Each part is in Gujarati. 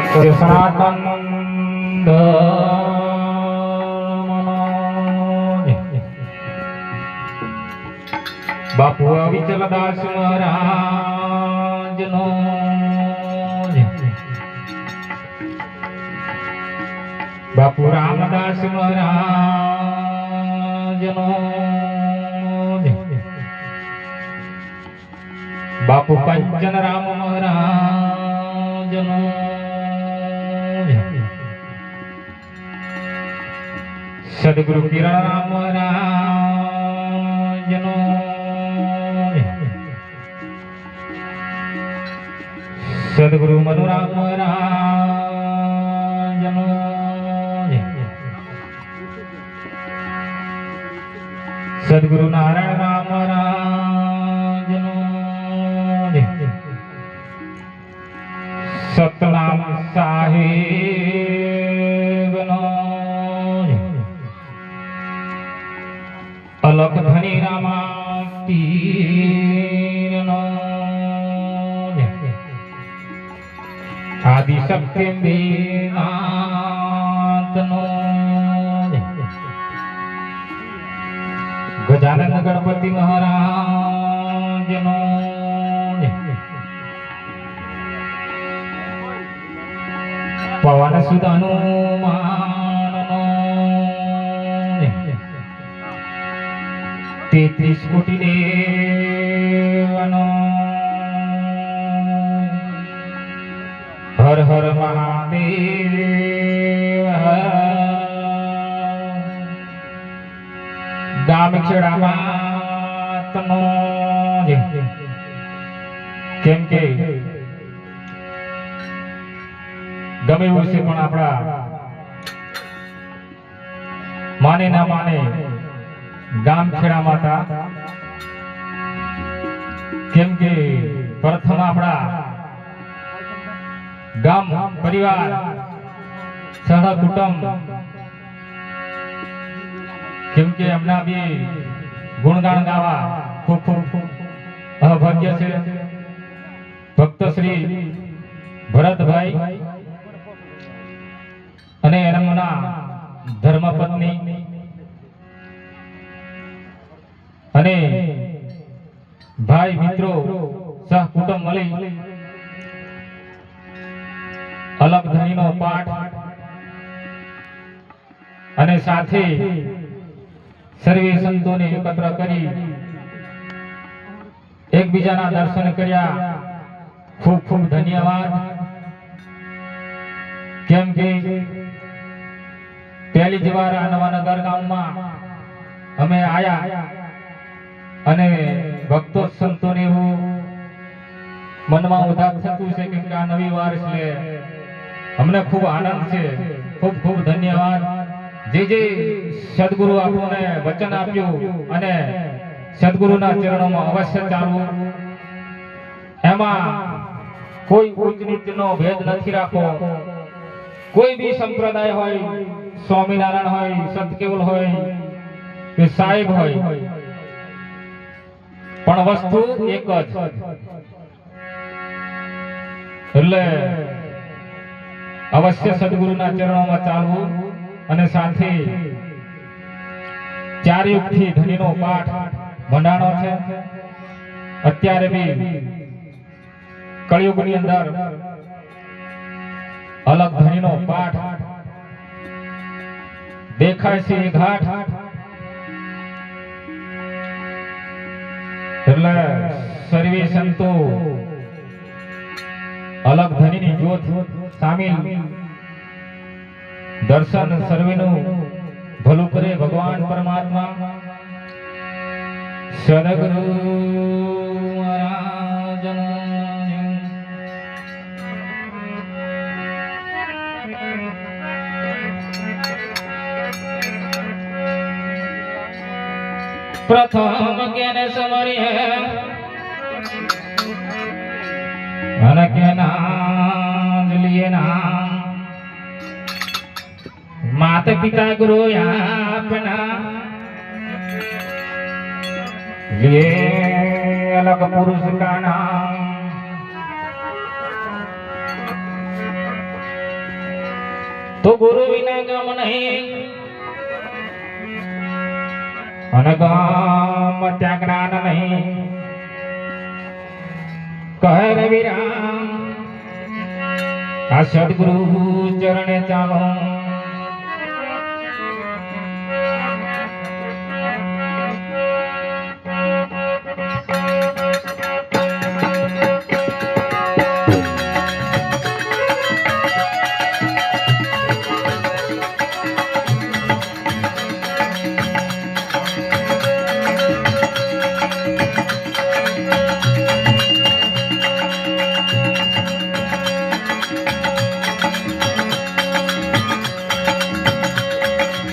સનાતન બાપુ વિચલદાસ મહારાજ નો બાપુ રામદાસ મહારાજ નો બાપુ પંચન રામ મહારાજ નો સદગુરુ કિરણ રામ મહારાજ નો સદગુરુ મનુરામ મહારાજ નો સદગુરુ નારાયણ રામ મહારાજ નો સતનામ સાહેબ નો અલખ ધની રામા પીર નો આદિ શક્તિ નાથ નો ગજાનંદ ગણપતિ મહારાજ નો પવન સુત હનુમાન નો 33 કોટી દેવનો હર હર મહાદેવ દામખેડા માતનો કેમ કે ગમે એવું છે પણ આપણા માને ના માને ગામ ખેડા માતા કેમ કે પ્રથમ આપણા ગામ પરિવાર સહ કુટુંબ કેમ કે એમના બી ગુણગાન ગાવા ખૂબ ખૂબ અભાગ્ય છે ભક્ત શ્રી ભરતભાઈ અને એમના ધર્મપત્ની અને ભાઈ મિત્રો સહ કુટુંબ મળી અલગ ધણીનો પાઠ અને સાથે સર્વે સંતોને એકત્ર કરી એકબીજાના દર્શન કર્યા ખૂબ ખૂબ ધન્યવાદ કેમ કે પહેલી જ વાર આ નવાનગર ગામમાં અમે આયા અને ભક્તો સંતોને એવું મનમાં ઉદાસ થતું છે કે આ નવી વાર એટલે અમને ખૂબ આનંદ છે ખૂબ ખૂબ ધન્યવાદ જે સદગુરુ આપણને વચન આપ્યું અને સદગુરુના ચરણોમાં અવશ્ય ચાલવું એમાં કોઈ ઉચ્ચ નીચનો ભેદ નથી રાખવો કોઈ બી સંપ્રદાય હોય સ્વામિનારાયણ હોય સતકેવલ હોય કે સાહેબ હોય પણ વસ્તુ એક જ એટલે અવશ્ય સદગુરુના ચરણોમાં ચાલવું અને સાથે 4 યુગથી ધણીનો પાઠ મંડાણો છે અત્યારે બી કળિયુગની અંદર અલગ ધણીનો પાઠ દેખાય છે ઘાટ એટલે સર્વે સંતો અલગ ધણીની જ્યોત સામેલ દર્શન સર્વેનું ભલું કરે ભગવાન પરમાત્મા સદગુરુ પ્રથમ કેને સમરીએ અને કેના લીએ ના माता पिता गुरु अपना ये अलग पुरुष का नाम ગામ નહીં અને ગામ ત્યાં જ્ઞાન નહીં કહે રવિરામ આ સદગુરુ ચરણે ચાલો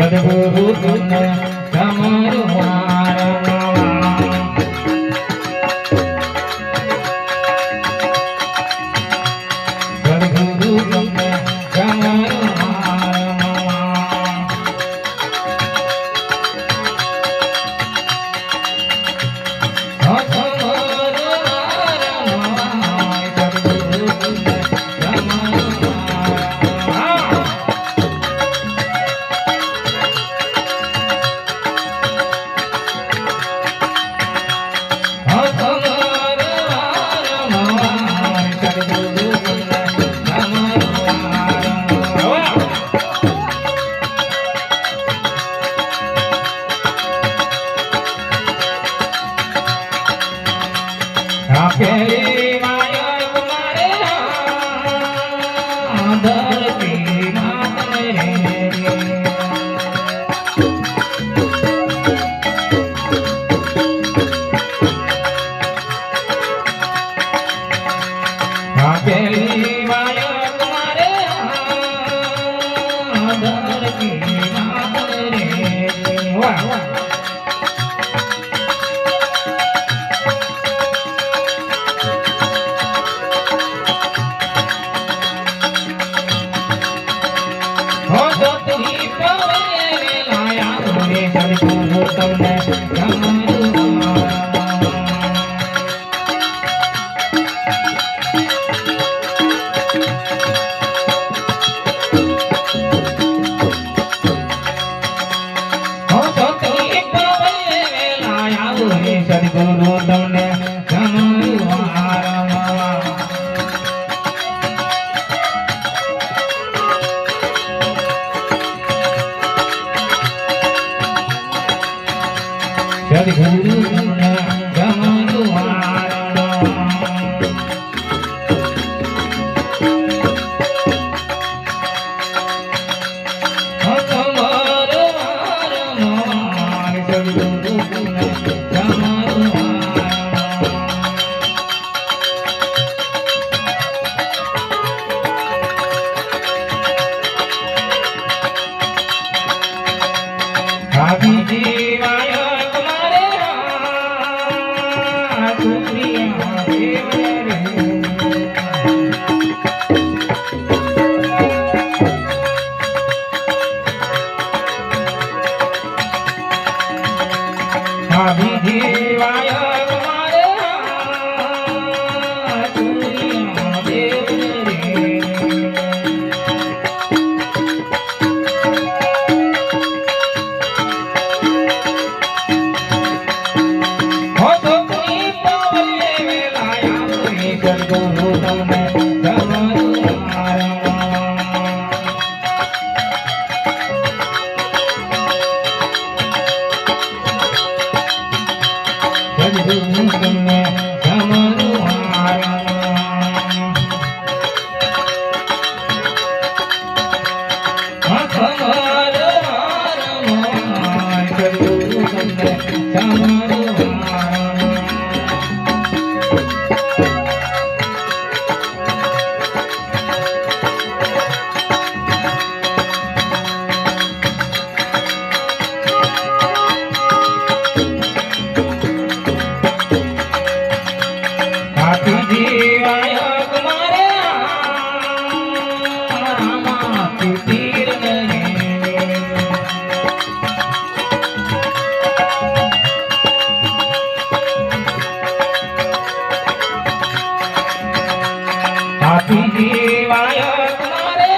સદગુરુ તમને તમારું સદગુરુ તમને જીવાય તમારે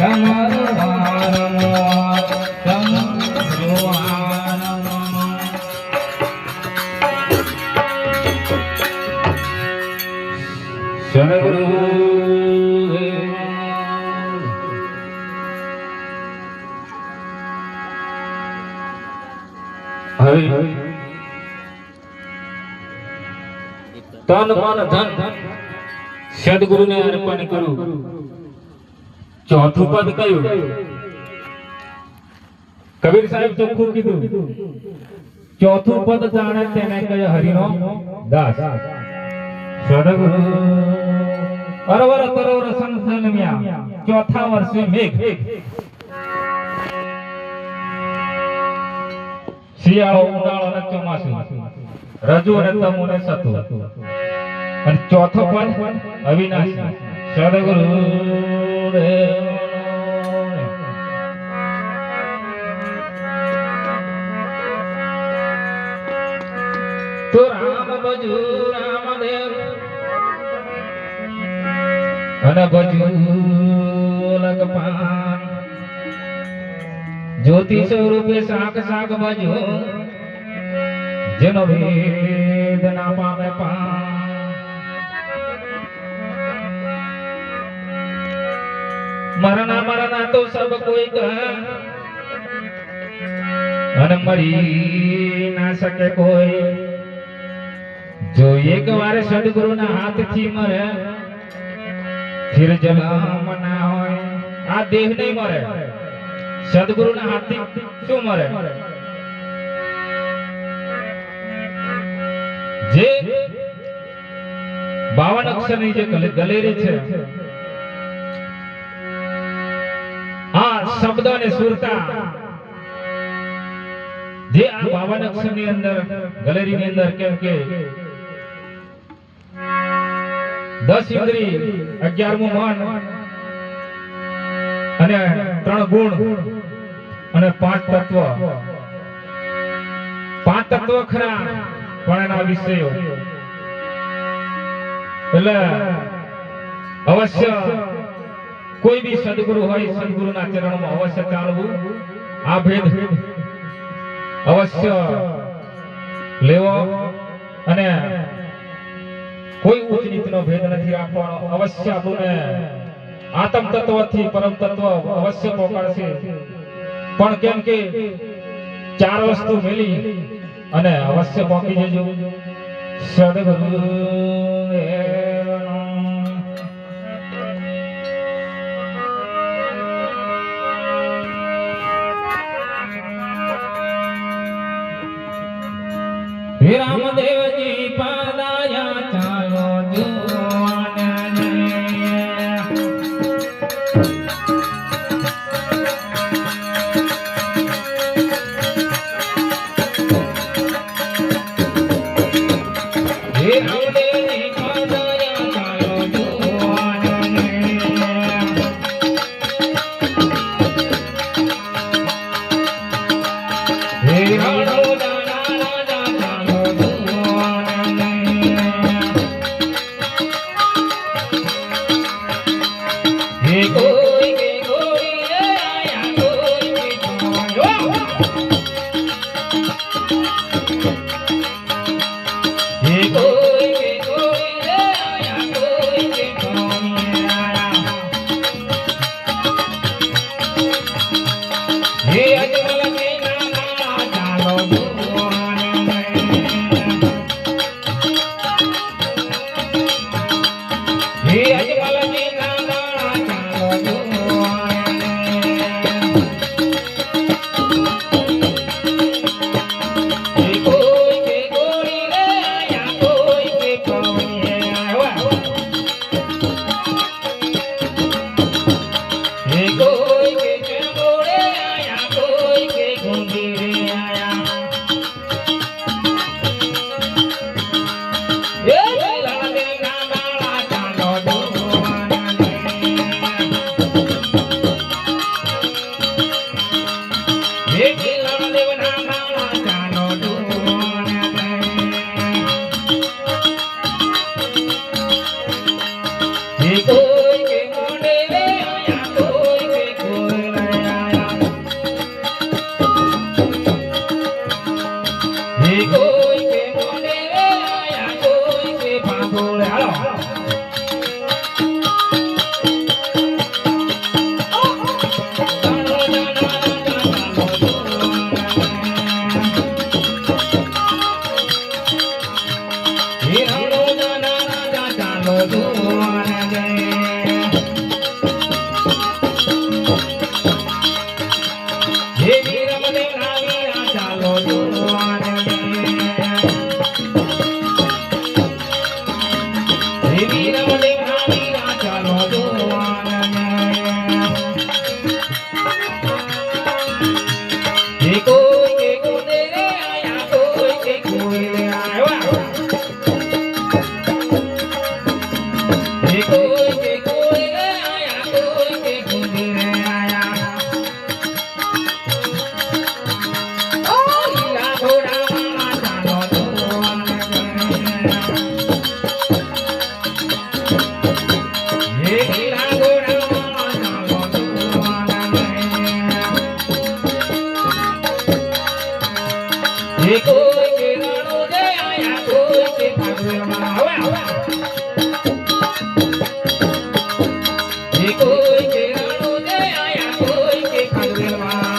તન મન ધન સદગુરુને અર્પણ કરું. ચોથું પદ કયું? કબીર સાહેબ ચોખ્ખું કીધું. ચોથું પદ જાણે તેને કહે હરિનો દાસ. સદગુરુ અરવર તરોવર સંસન્મ્યા ચોથા વર્ષે મેઘ. શિયાળો, ઉનાળો અને ચોમાસું, રજુ અને તમુ અને સતુ. અને ચોથો પદ અવિનાશી. સદગુરુ તો રામ ભજુ રામદેવ અને ભજુ લગપાન. જ્યોતિ સ્વરૂપે શાક શાક ભજુ જેનો વેદ ના પામે પાન. મરણા મરણા તો સબ કોઈ કહે અને મરી ના શકે કોઈ. જો એક વાર સદગુરુ ના હાથથી મરે ફિર જન્મ ના હોય. આ દેહ નહીં મરે, સદગુરુ ના હાથથી શું મરે? જે 52 અક્ષરની જે ગલેરી છે, આ શબ્દ અને સુરતા જે આ 52 અક્ષરની અંદર ગલેરી ની અંદર, કેમ કે 10 ઇન્દ્રિય, 11મું મન અને 3 ગુણ અને 5 તત્વ. 5 તત્વ ખરા પણ એના વિષયો. એટલે અવશ્ય કોઈ બી સદગુરુ હોય, સદગુરુના ચરણમાં અવશ્ય ચાલવું. આ ભેદ અવશ્ય લેવો અને કોઈ ઉચ્ચ નીચનો ભેદ નથી રાખવાનો. અવશ્ય આપણને આત્મ તત્વથી પરમ તત્વ અવશ્ય પહોંચાડશે. પણ કેમ કે 4 વસ્તુ મેલી અને અવશ્ય પહોંચી જજો. સદગુરુ રામદેવજી પાદાયા ચાલો જુવાનને. હે રામદેવજી પાદાયા ચાલો જુવાનને. હે રાણો દાના રાજા ચાલો જુવાનને. હે કોઈ કે રણો દે આયા કોઈ કે ભાગવેમાં હવે હે કોઈ કે રણો દે આયા કોઈ કે ભાગવેમાં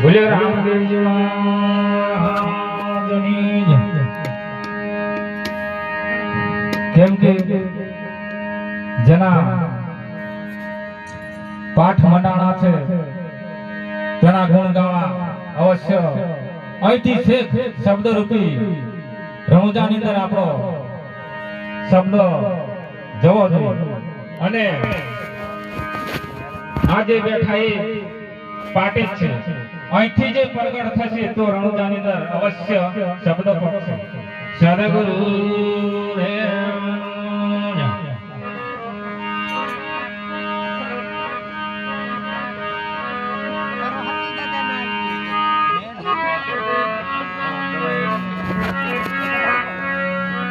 બોલે રામદેવજી મહારાજની જય. કેમ કે જેના પાઠ મંડાણા છે તેના ગુણ ગાવા અવશ્ય અહીંથી શેખ શબ્દ રૂપી રણુજાની અંદર આપણો શબ્દ જવો જોઈએ અને આજે બેઠા એ પાટી જ છે અહીંથી જે પ્રગટ થશે તો રણુજાની અંદર અવશ્ય શબ્દ પડશે. સદગુરુ રે